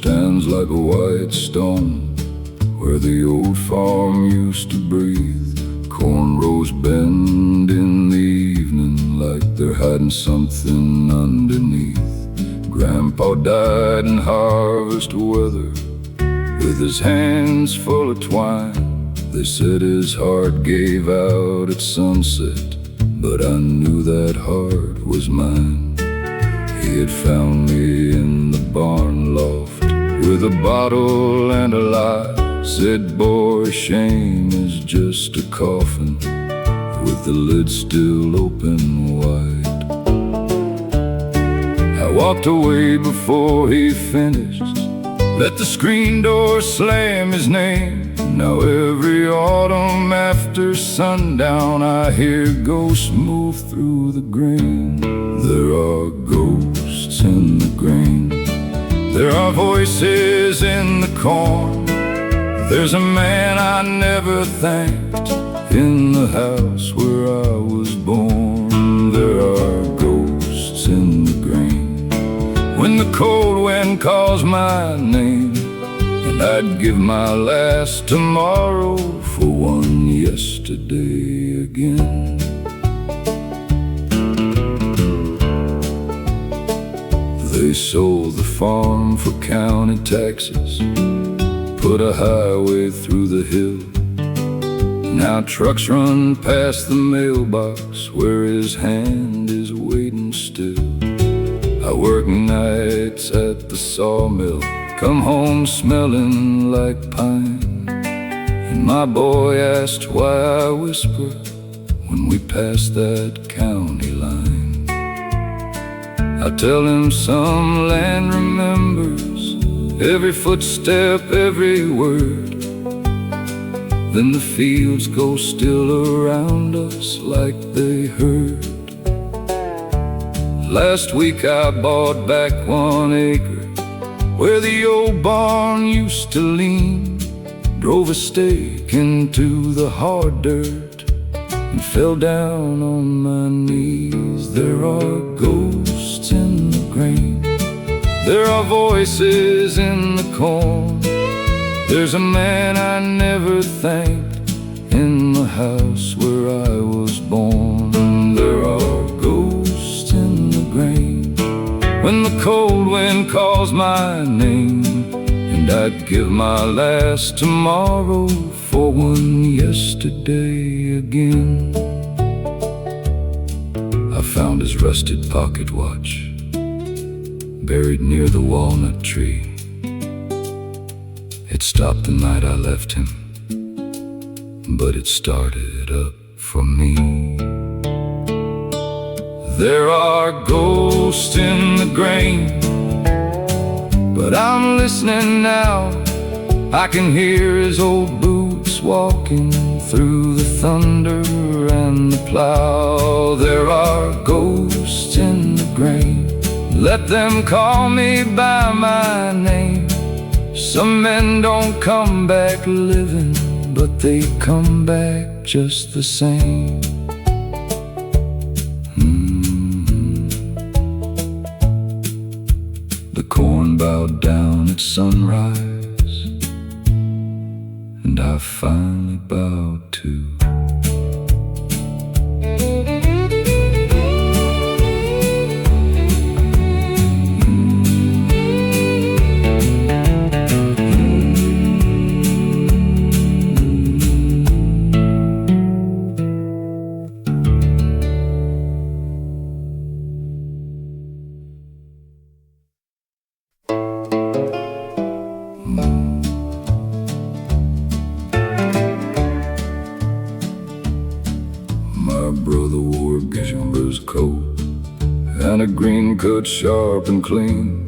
stands like a white stone where the old farm used to breathe. Cornrows bend in the evening like they're hiding something underneath. Grandpa died in harvest weather with his hands full of twine. They said his heart gave out at sunset, but I knew that heart was mine. He had found me in the barn loft with a bottle and a lie. Said, boy, shame is just a coffin with the lid still open wide. I walked away before he finished, let the screen door slam his name. Now every autumn after sundown I hear ghosts move through the grain. There are ghosts in the grain. There are voices in the corn. There's a man I never thanked in the house where I was born. There are ghosts in the grain. When the cold wind calls my name, and I'd give my last tomorrow for one yesterday again. They sold the farm for county taxes, put a highway through the hill. Now trucks run past the mailbox where his hand is waiting still. I work nights at the sawmill, come home smelling like pine. And my boy asked why I whisper when we pass that county line. I tell him some land remembers every footstep, every word. Then the fields go still around us like they heard. Last week I bought back 1 acre where the old barn used to lean. Drove a stake into the hard dirt and fell down on my knees. There are ghosts in the grain. There are voices in the corn. There's a man I never thanked in the house where I was born. There are ghosts in the grain. When the cold wind calls my name, and I'd give my last tomorrow for one yesterday again. I found his rusted pocket watch buried near the walnut tree. It stopped the night I left him, but it started up for me. There are ghosts in the grain, but I'm listening now. I can hear his old boots walking through the thunder and the plow. There are ghosts in the grain. Let them call me by my name. Some men don't come back living, but they come back just the same. The corn bowed down at sunrise, and I finally bowed too. My brother wore a gambler's coat and a green cut sharp and clean.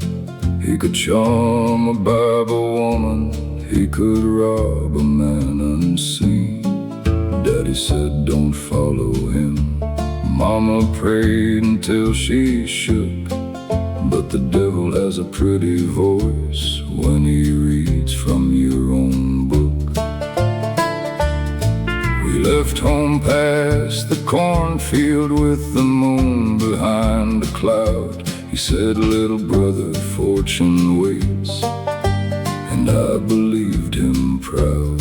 He could charm a Bible woman, he could rob a man unseen. Daddy said don't follow him. Mama prayed until she shook, but the devil has a pretty voice when he reads from your own book. We left home past the cornfield with the moon behind a cloud. He said, little brother, fortune waits. and I believed him proud.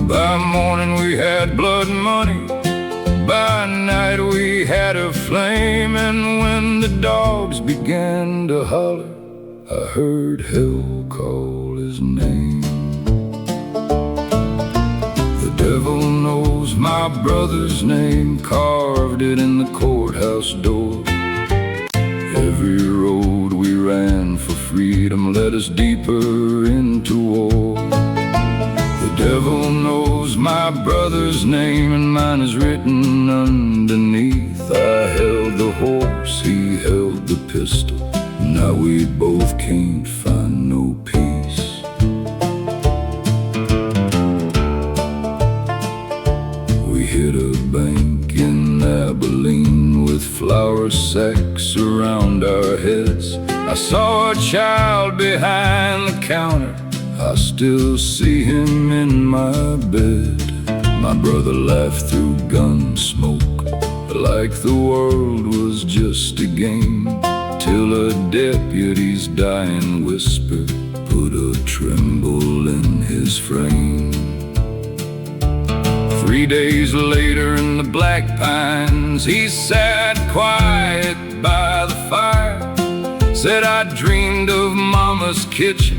By morning we had blood money, by night we had a flame, and when the dogs began to holler, I heard hell call his name. The devil knows my brother's name, carved it in the courthouse door. Every road we ran for freedom led us deeper into war. The devil knows my brother's name, and mine is written underneath. I held the horse, he held the pistol. Now we both can't find no peace. We hit a bank in Abilene with flour sacks around our heads. I saw a child behind the counter, I still see him in my bed. My brother laughed through gun smoke, like the world was just a game, till a deputy's dying whisper put a tremble in his frame. 3 days later in the Black Pines, he sat quiet by the fire, said, I dreamed of Mama's kitchen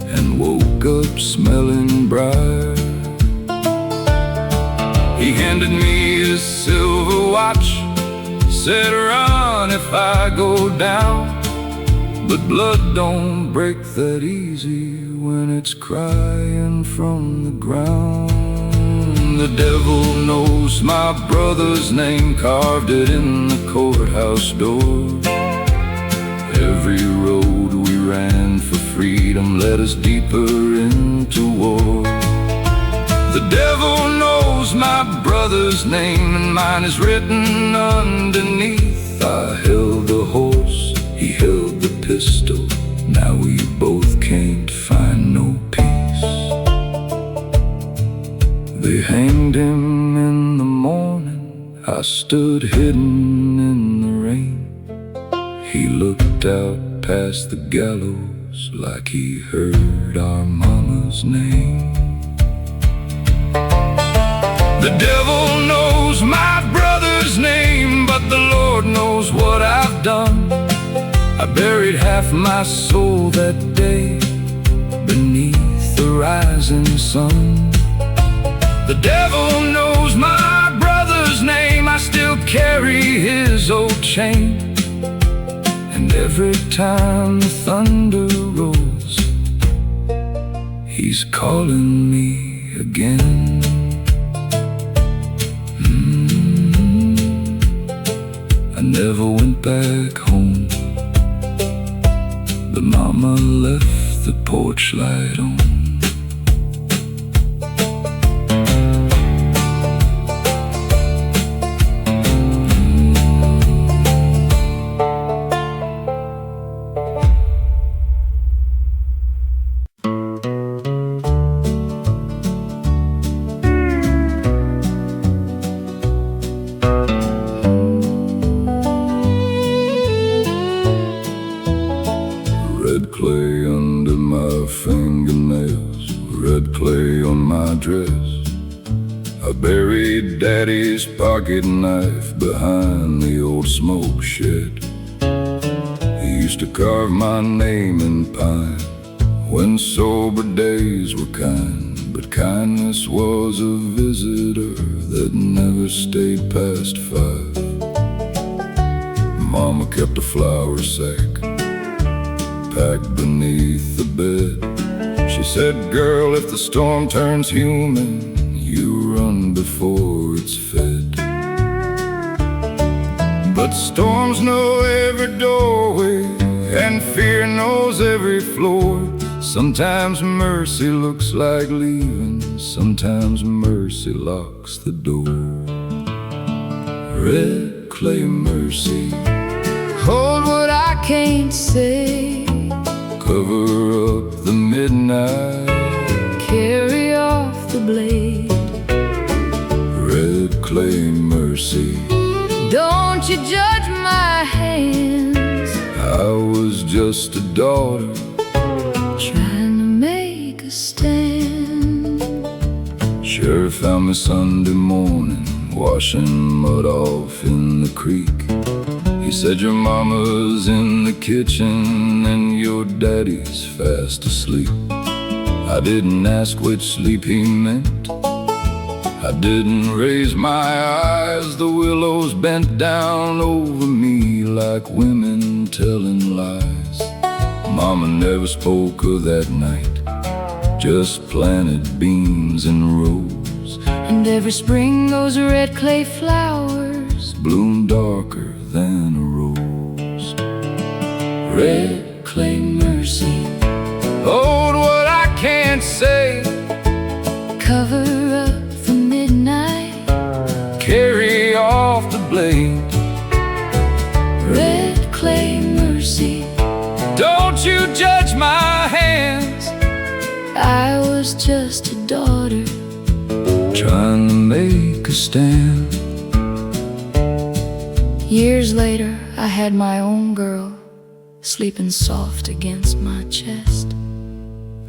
and woke up smelling briar. He handed me his silver watch, said, run if I go down, but blood don't break that easy when it's crying from the ground. The devil knows my brother's name, carved it in the courthouse door. Every road we ran for freedom led us deeper into war. The devil knows my brother's name, and mine is written underneath. I held the horse, he held the pistol. Now we both can't find no peace. They hanged him in the morning, I stood hidden in the rain. He looked out past the gallows like he heard our mama's name. The devil knows my brother's name, but the Lord knows what I've done. I buried half my soul that day beneath the rising sun. The devil knows my brother's name, I still carry his old chain, and every time the thunder rolls, he's calling me again. I never went back home, but Mama left the porch light on. Red clay under my fingernails, red clay on my dress. I buried Daddy's pocket knife behind the old smoke shed. He used to carve my name in pine when sober days were kind, but kindness was a visitor that never stayed past 5. Mama kept a flour sack packed beneath the bed. She said, girl, if the storm turns human, you run before it's fed. But storms know every doorway, and fear knows every floor. Sometimes mercy looks like leaving, sometimes mercy locks the door. Red clay mercy, hold what I can't say, cover up the midnight, carry off the blade. Red clay mercy, don't you judge my hands. I was just a daughter trying to make a stand. Sheriff found me Sunday morning, washing mud off in the creek. He said your mama's in the kitchen and your daddy's fast asleep. I didn't ask which sleep he meant. I didn't raise my eyes. The willows bent down over me like women telling lies. Mama never spoke of that night, just planted beans in rows. And every spring those red clay flowers bloom darker than a rose. red clay mercy. Hold what I can't say, Cover up the midnight. carry off the blade. Red clay mercy. Don't you judge my hands, I was just a daughter trying to make a stand. Years later, I had my own girl sleeping soft against my chest.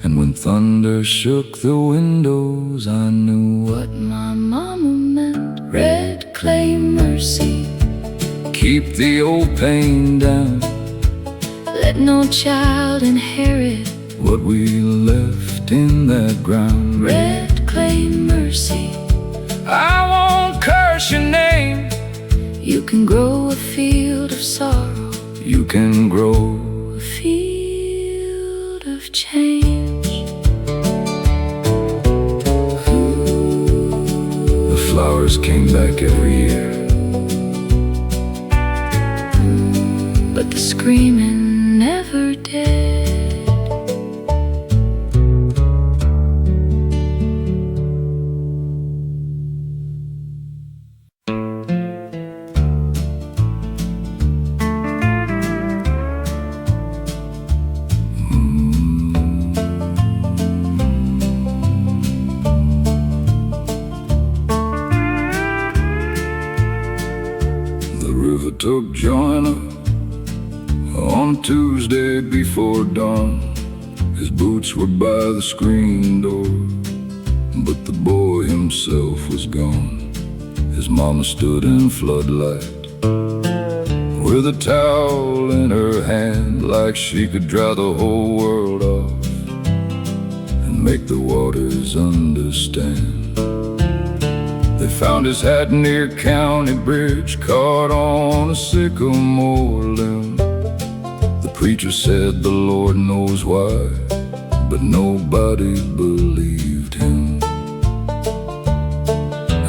And when thunder shook the windows, I knew what What my mama meant. Red clay mercy. keep the old pain down. Let no child inherit. What we left in that ground. Red clay mercy. I won't curse your name. You can grow a field of sorrow, You can grow. a field of change. The flowers came back every year, But the screaming never did. The river took Joanna on Tuesday before dawn. His boots were by the screen door, but the boy himself was gone. His mama stood in floodlight with a towel in her hand, like she could dry the whole world off and make the waters understand. They found his hat near County Bridge, caught on a sycamore limb. The preacher said the Lord knows why, but nobody believed him.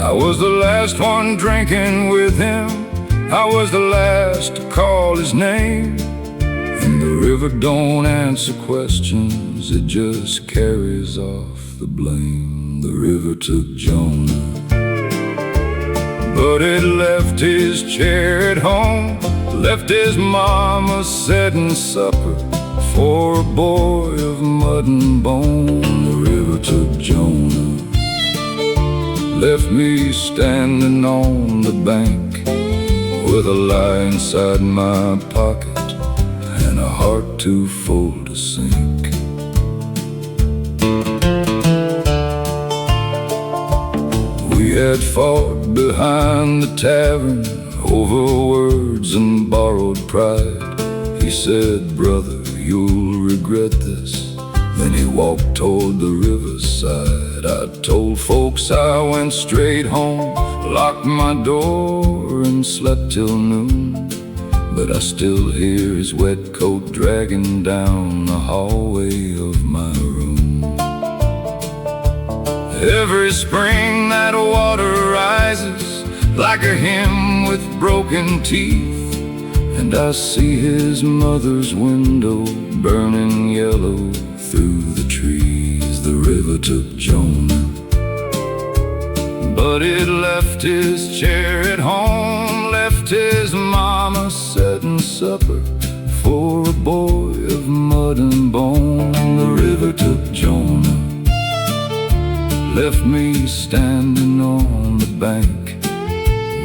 I was the last one drinking with him, I was the last to call his name. And the river don't answer questions, it just carries off the blame. The river took Jonah, but it left his chair at home, left his mama setting supper for a boy of mud and bone. The river took Jonah, left me standing on the bank with a lie inside my pocket and a heart too full to sink. We had fought behind the tavern over words and borrowed pride. He said, brother, you'll regret this. Then he walked toward the riverside. I told folks I went straight home, locked my door and slept till noon. But I still hear his wet coat dragging down the hallway of my room. Every spring that water rises like a hymn with broken teeth, and I see his mother's window burning yellow through the trees. The river took Jonah, but it left his chair at home, left his mama setting supper for a boy of mud and bone. The river took Jonah, left me standing on the bank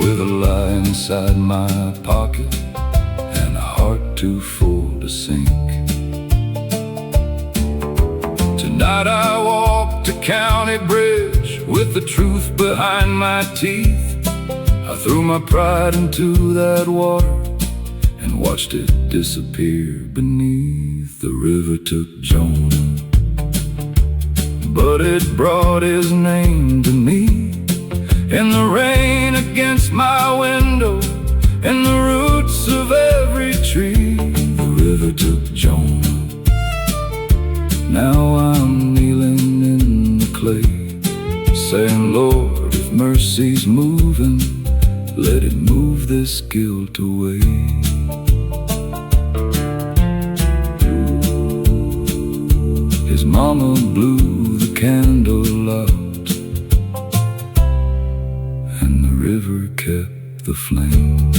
with a lie inside my pocket and a heart too full to sink. night I walked to County Bridge with the truth behind my teeth. I threw my pride into that water and watched it disappear beneath. The river took Jonah, but it brought his name to me. In the rain against my window, in the roots of every tree, the river took Jonah. Now I'm kneeling in the clay, saying, Lord, if mercy's moving, let it move this guilt away. His mama blew the candle out, and the river kept the flame.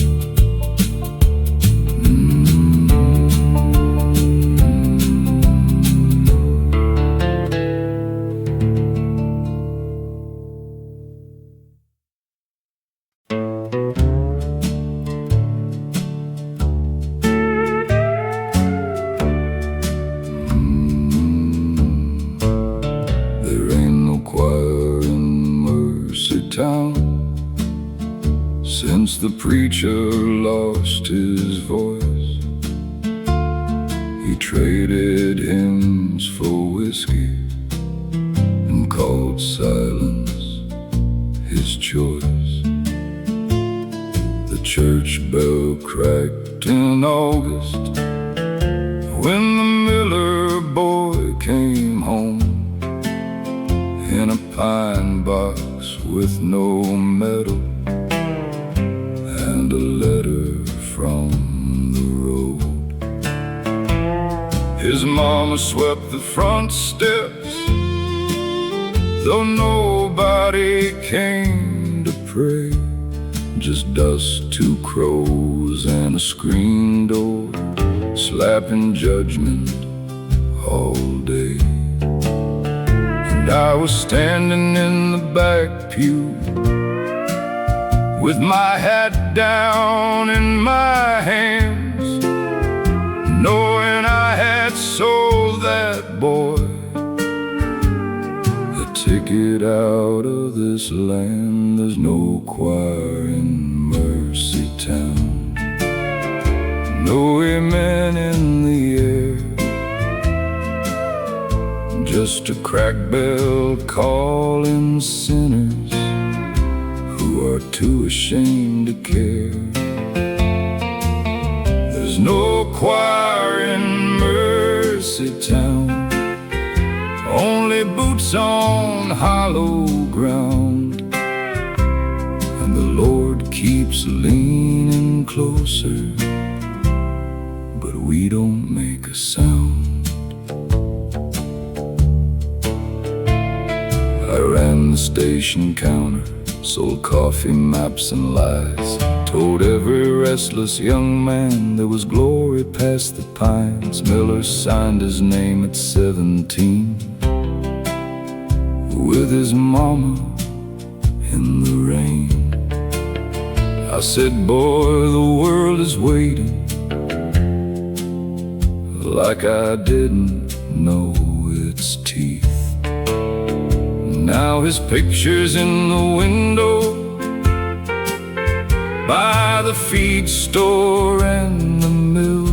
Town, since the preacher lost his voice. He traded hymns for whiskey and called silence his choice. The church bell cracked in August when the Miller boy came home in a pine box with no metal and a letter from the road. His mama swept the front steps, though nobody came to pray. Just dust, two crows, and a screen door slapping judgment all day. I was standing in the back pew with my hat down in my hands, knowing I had sold that boy a ticket out of this land. There's no choir in Mercy Town, no amen in the air, just a crack bell calling sinners who are too ashamed to care. There's no choir in Mercy Town, only boots on hollow ground, and the Lord keeps leaning closer, but we don't make a sound. I ran the station counter, sold coffee, maps, and lies, told every restless young man there was glory past the pines. Miller signed his name at 17 with his mama in the rain. I said, boy, the world is waiting, like I didn't know its teeth. Now his picture's in the window by the feed store and the mill,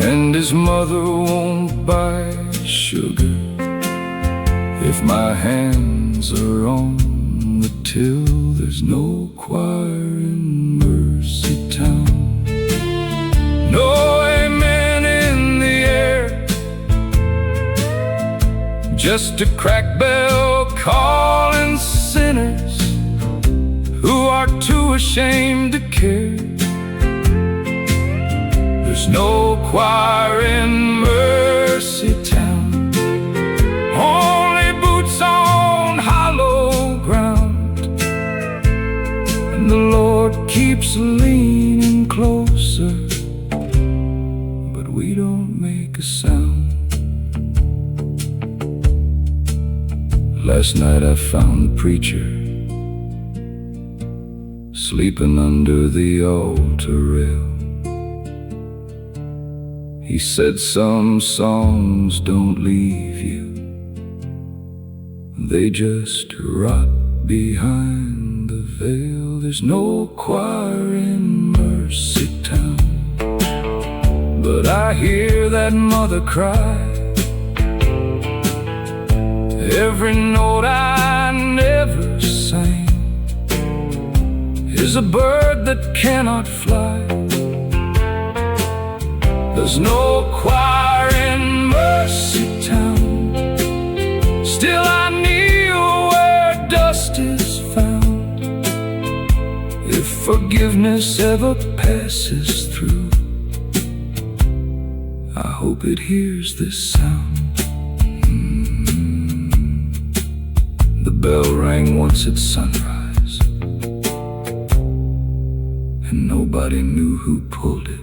and his mother won't buy sugar if my hands are on the till. There's no choir in Mercy Town, no amen in the air, just a crack bell calling sinners who are too ashamed to care. There's no choir in Mercy Town, only boots on hollow ground, and the Lord keeps leaning closer, but we don't make a sound. Last night I found the preacher sleeping under the altar rail. He said some songs don't leave you, they just rot behind the veil. There's no choir in Mercy Town, but I hear that mother cry. Every note I never sang is a bird that cannot fly. There's no choir in Mercy Town, still I kneel where dust is found. If forgiveness ever passes through, I hope it hears this sound. The bell rang once at sunrise, and nobody knew who pulled it.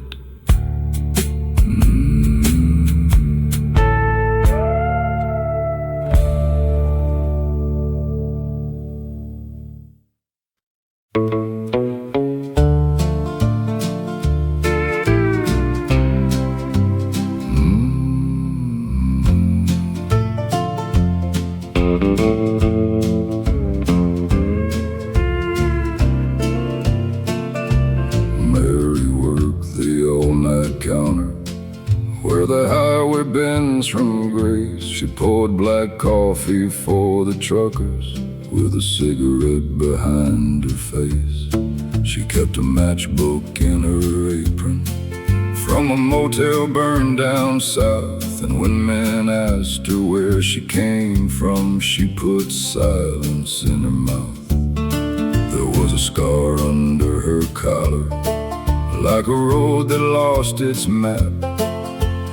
Counter where the highway bends from grace. She poured black coffee for the truckers with a cigarette behind her face. She kept a matchbook in her apron from a motel burned down south. And when men asked her where she came from, she put silence in her mouth. There was a scar under her collar, like a road that lost its map,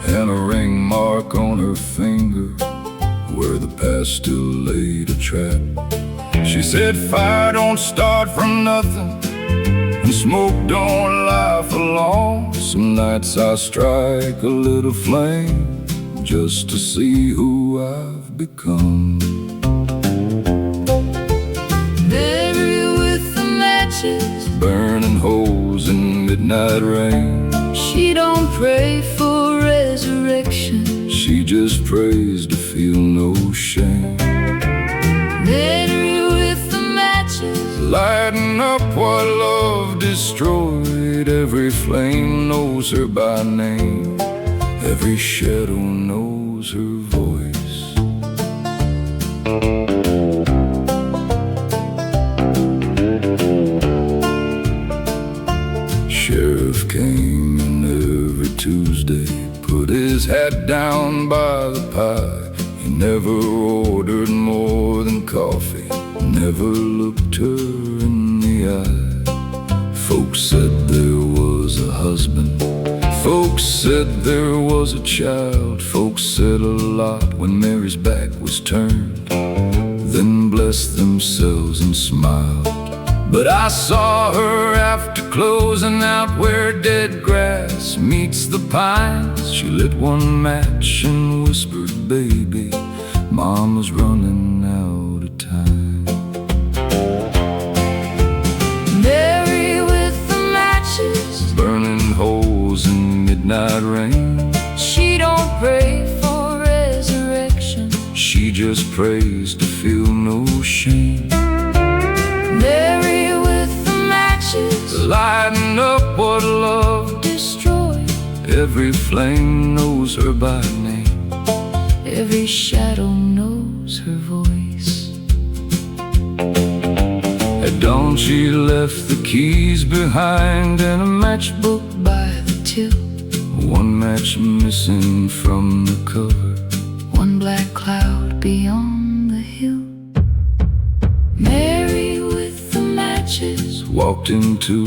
and a ring mark on her finger where the past still laid a trap. She said fire don't start from nothing, and smoke don't lie for long. Some nights I strike a little flame just to see who I've become. Mary with the matches, Burning holes in midnight rain. she don't pray for resurrection, She just prays to feel no shame. Mary with the matches, Lighting up what love destroyed. Every flame knows her by name, every shadow knows her voice. Sheriff came in every Tuesday, put his hat down by the pie. He never ordered more than coffee, never looked her in the eye. Folks said there was a husband, folks said there was a child. Folks said a lot when Mary's back was turned, then blessed themselves and smiled. But I saw her after closing out where dead grass meets the pines. She lit one match and whispered, "Baby, Mama's running out of time." Mary with the matches, Burning holes in midnight rain. she don't pray for resurrection, She just prays to feel no shame. Mary with the matches, Lighting up what love destroyed, Every flame knows her by name, every shadow knows her voice. At dawn she left the keys behind and a matchbook By the till, One match missing from the cover, one black cloud beyond the hill. Mary with the matches, walked into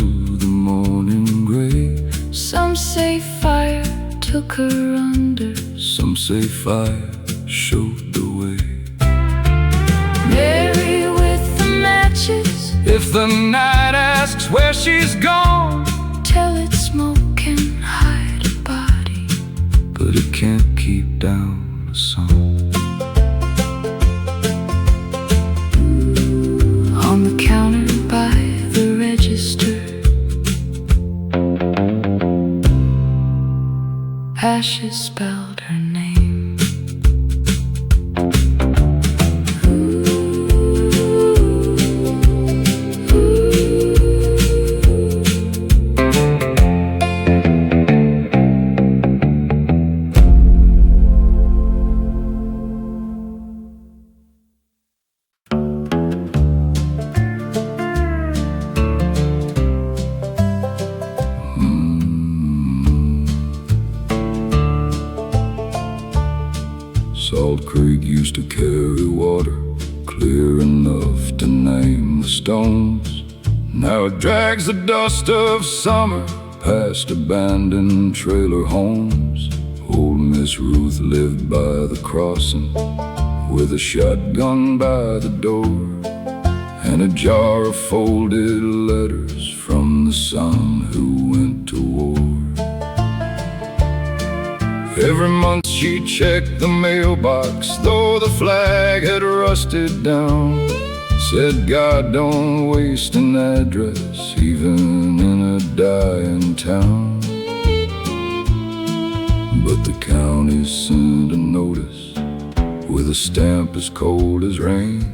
the morning gray. some say fire took her under, Some say fire showed the way. Mary with the matches, If the night asks where she's gone, tell it smoke can hide a body, but it can't keep down a song. On the counter by the register, ashes spelled her name. Salt Creek used to carry water clear enough to name the stones. Now it drags the dust of summer past abandoned trailer homes. Old Miss Ruth lived by the crossing with a shotgun by the door and a jar of folded letters from the son who went to war. Every month she checked the mailbox, though the flag had rusted down. Said, God, don't waste an address, even in a dying town. But the county sent a notice with a stamp as cold as rain.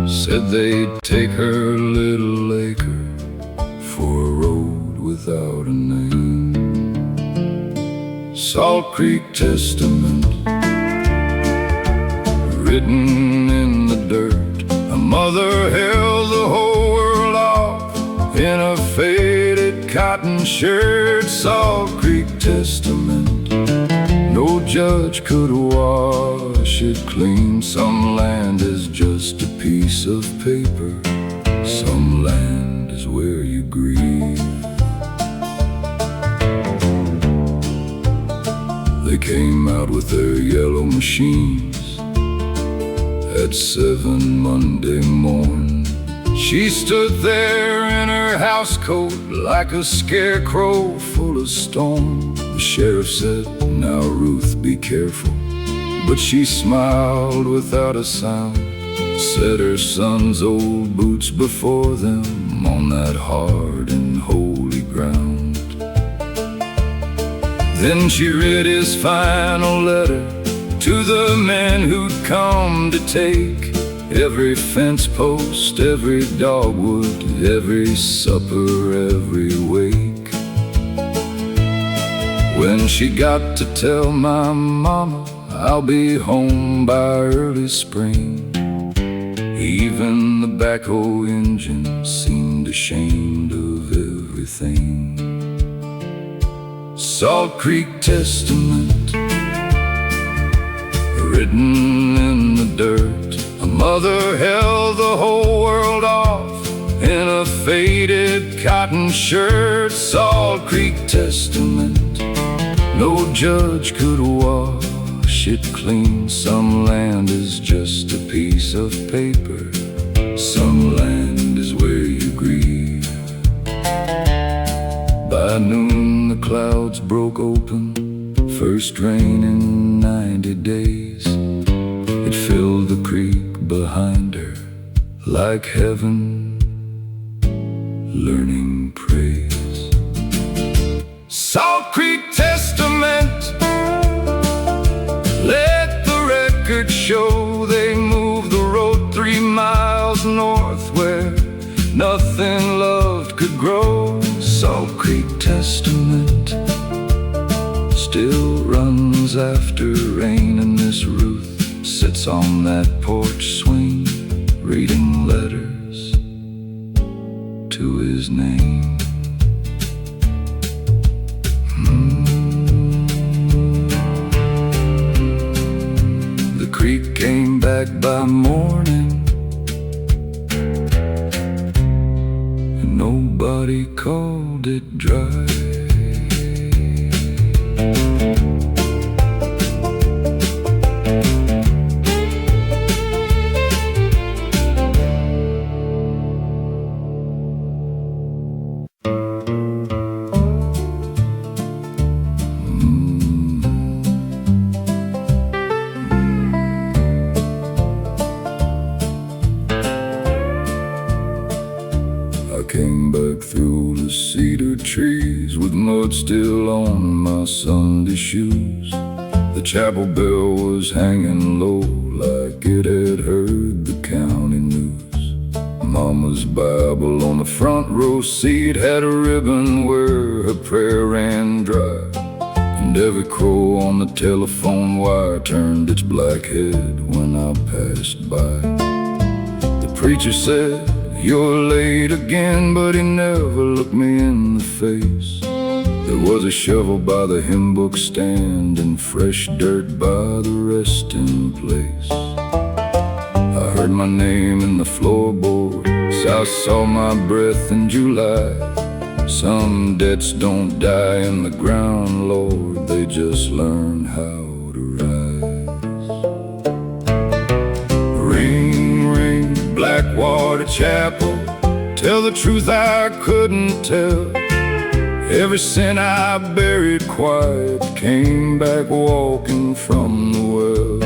Said they'd take her little acre for a road without a name. Salt Creek Testament, written in the dirt. A mother held the whole world off in a faded cotton shirt. Salt Creek Testament, no judge could wash it clean. Some land is just a piece of paper. Some land is where you grieve. They came out with their yellow machines at 7 Monday morn. She stood there in her housecoat like a scarecrow full of storm. The sheriff said, now Ruth, be careful. But she smiled without a sound, set her son's old boots before them on that hard and holy ground. Then she read his final letter to the men who'd come to take every fence post, every dogwood, every supper, every wake. When she got to tell my mama, I'll be home by early spring, even the backhoe engine seemed ashamed of everything. Salt Creek Testament, written in the dirt. A mother held the whole world off in a faded cotton shirt. Salt Creek Testament, no judge could wash it clean. Some land is just a piece of paper. Some land is where you grieve. By noon the clouds broke open, first rain in 90 days. It filled the creek behind her like heaven learning praise. Salt Creek Testament, let the record show they moved the road 3 miles north where nothing loved could grow. Salt Creek Testament still runs after rain, and Miss Ruth sits on that porch swing reading letters to his name. The creek came back by morning, and nobody called it dry. I came back through the cedar trees mud still on my Sunday shoes. The chapel bell was hanging low, like it had heard the county news. Mama's Bible on the front row seat had a ribbon where her prayer ran dry, and every crow on the telephone wire turned its black head when I passed by. The preacher said, "You're late again," but he never looked me in the face. There was a shovel by the hymn book stand and fresh dirt by the resting place. I heard my name in the floorboards, I saw my breath in July. Some debts don't die in the ground, Lord, they just learn how to rise. Ring, ring, Blackwater Chapel, tell the truth I couldn't tell. Every sin I buried quiet came back walking from the well.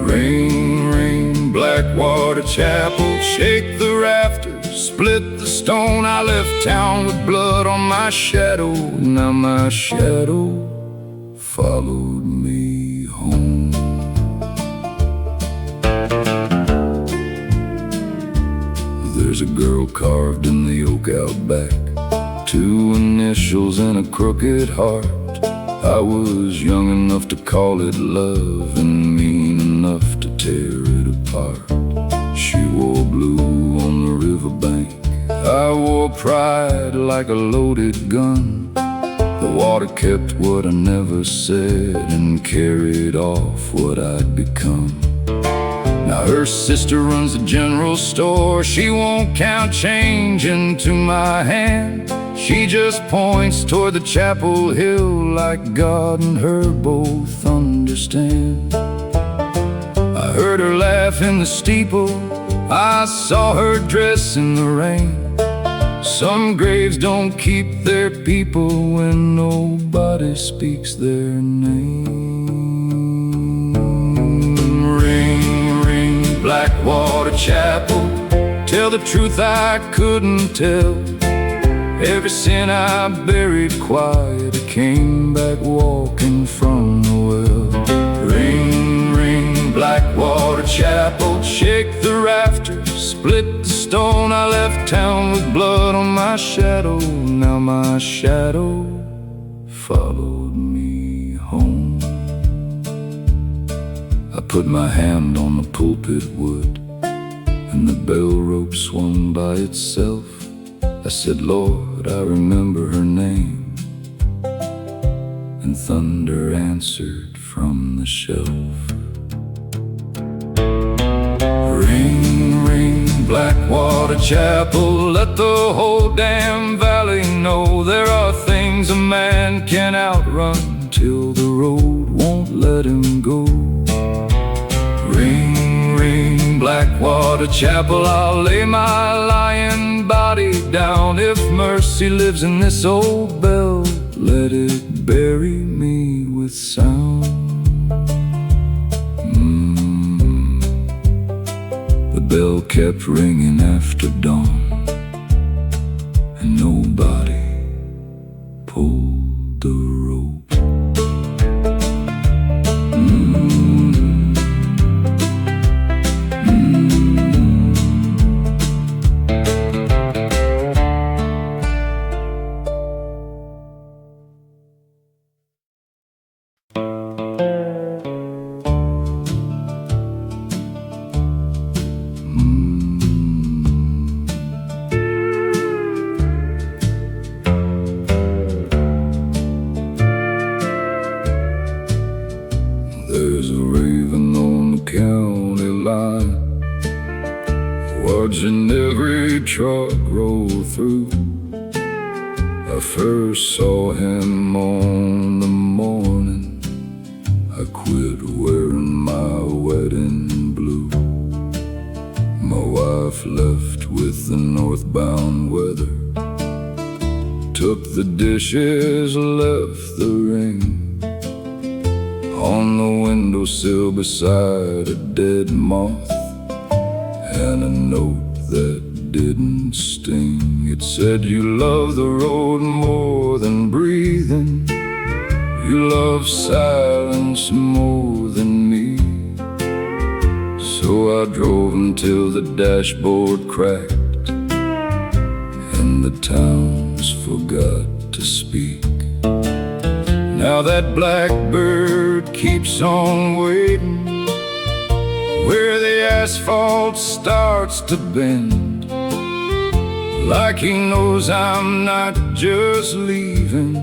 Ring, ring, Blackwater Chapel, shake the rafters, split the stone. I left town with blood on my shadow. Now my shadow followed me home. There's a girl carved in the oak out back, 2 initials and a crooked heart. I was young enough to call it love and mean enough to tear it apart. She wore blue on the riverbank, I wore pride like a loaded gun. The water kept what I never said and carried off what I'd become. Now her sister runs the general store. She won't count change into my hand. She just points toward the chapel hill like God and her both understand. I heard her laugh in the steeple, I saw her dress in the rain. Some graves don't keep their people when nobody speaks their name. Ring, ring, Blackwater Chapel, tell the truth I couldn't tell. Every sin I buried quiet, I came back walking from the well. Ring, ring, Blackwater Chapel, shake the rafters, split the stone. I left town with blood on my shadow. Now my shadow followed me home. I put my hand on the pulpit wood and the bell rope swung by itself. I said, "Lord, I remember her name," and thunder answered from the shelf. Ring, ring, Blackwater Chapel, let the whole damn valley know there are things a man can outrun till the road won't let him go. Ring, ring, Blackwater Chapel, I'll lay my lying body down. If mercy lives in this old bell, let it bury me with sound. The bell kept ringing after dawn, and nobody pulled the rope. There's a raven on the county line, watching every truck roll through. I first saw him on the morning I quit wearing my wedding blue. My wife left with the northbound weather, took the dishes, left the ring on the windowsill beside a dead moth and a note that didn't sting. It said you love the road more than breathing. You love silence more than me. So I drove until the dashboard cracked and the towns forgot to speak. Now that blackbird keeps on waiting where the asphalt starts to bend, like he knows I'm not just leaving,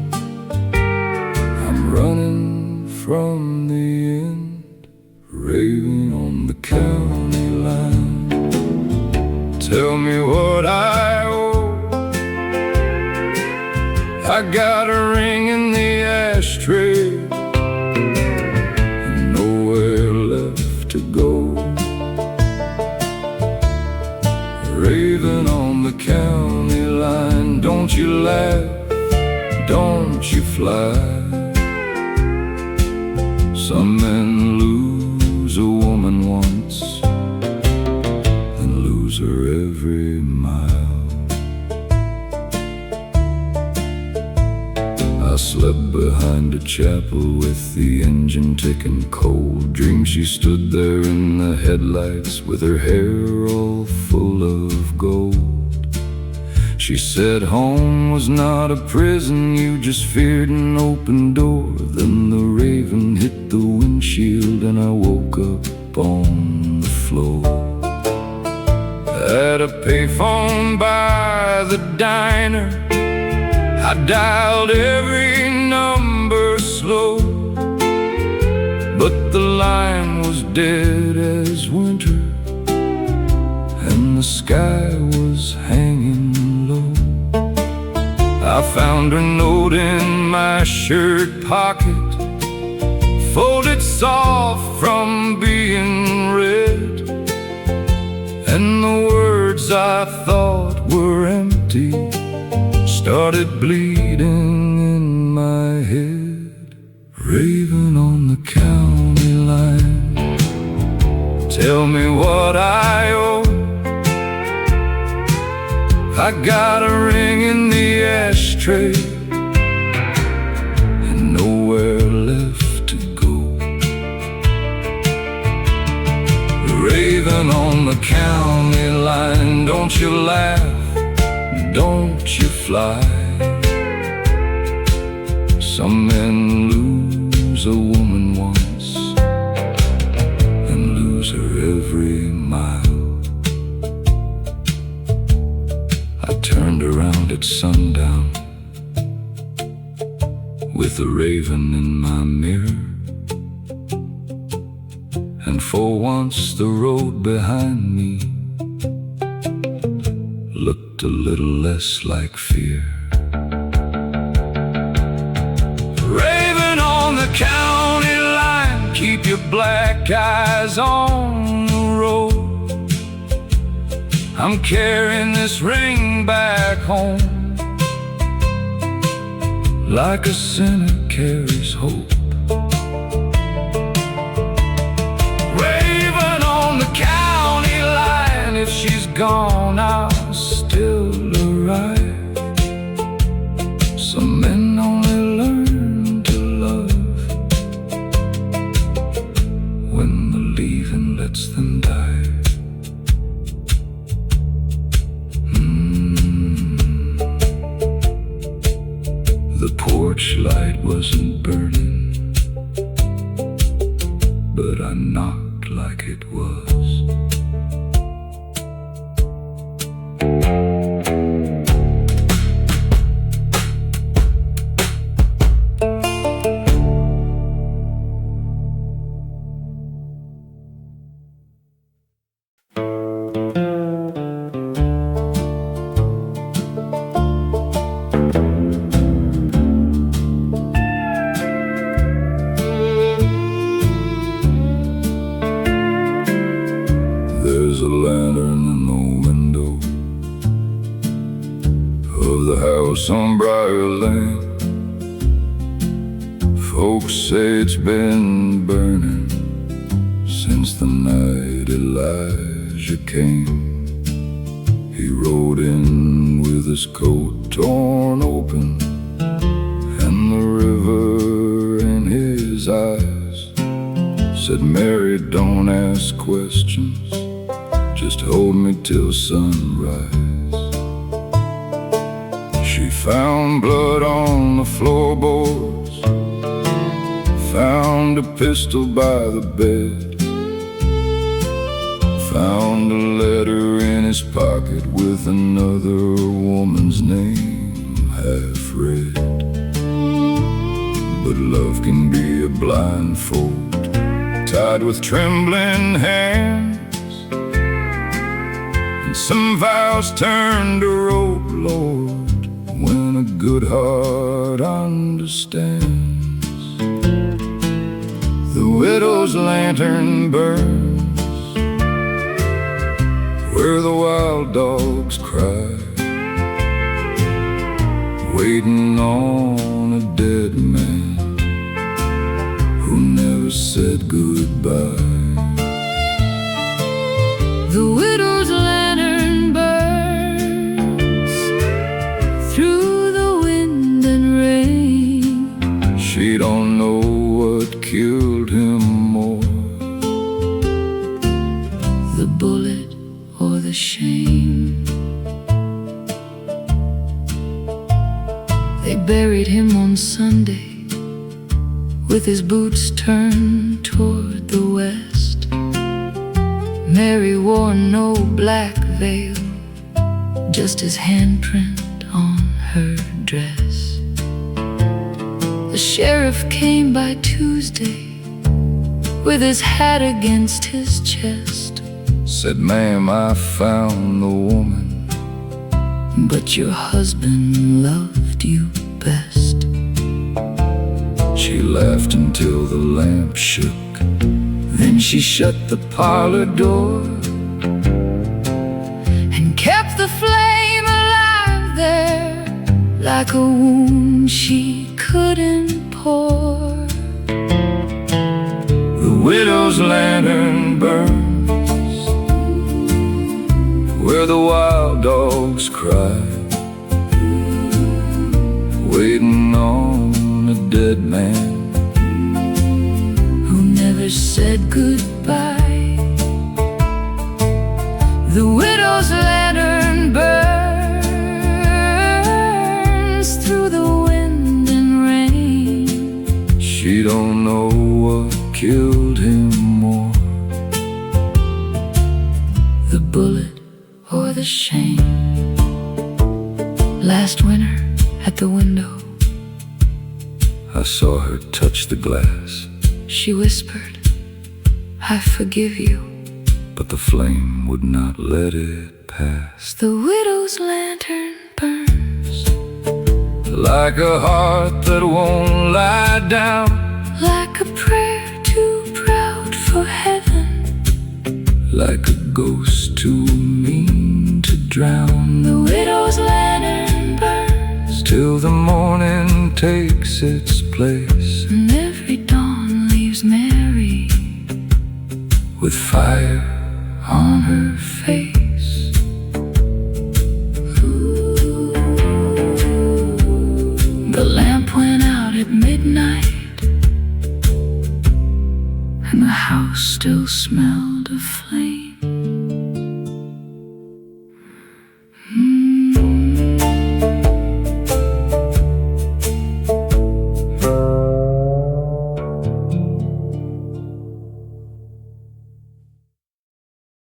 I'm running from the end, raving on the county line. Tell me what I owe. I got a ring in the ashtray and nowhere left to go. Raving on the county line. Don't you laugh, don't you fly. Some men lose a woman once and lose her every mile. I slept behind a chapel with the engine ticking cold. Dreamed she stood there in the headlights with her hair all full of gold. She said home was not a prison, you just feared an open door. Then the raven hit the windshield and I woke up on the floor. At a payphone by the diner, I dialed every number slow, but the line was dead as winter and the sky was hanging low. I found her note in my shirt pocket, folded soft from being read, and the words I thought were empty started bleeding in my head. Raving on the county line. Tell me what I owe. I got a ring in the ashtray and nowhere left to go. Raving on the county line. Don't you laugh, don't you fly. Some men lose a woman once and lose her every mile. I turned around at sundown with a raven in my mirror, and for once the road behind me looked a little less like fear. Raven on the county line, keep your black eyes on the road. I'm carrying this ring back home, like a sinner carries hope. Raven on the county line, if she's gone I'll still arrive. Some men only learn to love when the leaving lets them die. The porch light wasn't burning, but I knocked like it was. There's a lantern in the window of the house on Briar Lane. Folks say it's been burning since the night Elijah came. He He rode in with his coat torn open and the river in his eyes. Said, Mary, don't ask questions, just hold me till sunrise. She found blood on the floorboards, found a pistol by the bed, found a letter in his pocket with another woman's name half read. But love can be a blindfold, tied with trembling hands, and some vows turned to rope, Lord, when a good heart understands. The widow's lantern burns where the wild dogs cry, waiting on a dead man who never said goodbye. The widow's lantern burns through the wind and rain. She don't know what killed him more, the bullet or the shame. They buried him on Sunday with his boots turned toward the west. Mary wore no black veil, just his handprint on her dress. The sheriff came by Tuesday with his hat against his chest. Said, ma'am, I found the woman, but your husband loved you best. She laughed until the lamp shook, then she shut the parlor door and kept the flame alive there like a wound she couldn't pour. the widow's lantern burns where the wild dogs cry, waiting on a dead man who never said goodbye. The widow's lantern burns through the wind and rain. She don't know what killed him more, the bullet or the shame. Last winter at the window, I saw her touch the glass. She whispered, I forgive you, but the flame would not let it pass. the widow's lantern burns Like a heart that won't lie down, like a prayer too proud for heaven, like a ghost too mean to drown. the widow's lantern burns Till the morning takes its place, and every dawn leaves Mary with fire on her face. The lamp went out at midnight, and the house still smelled of flame.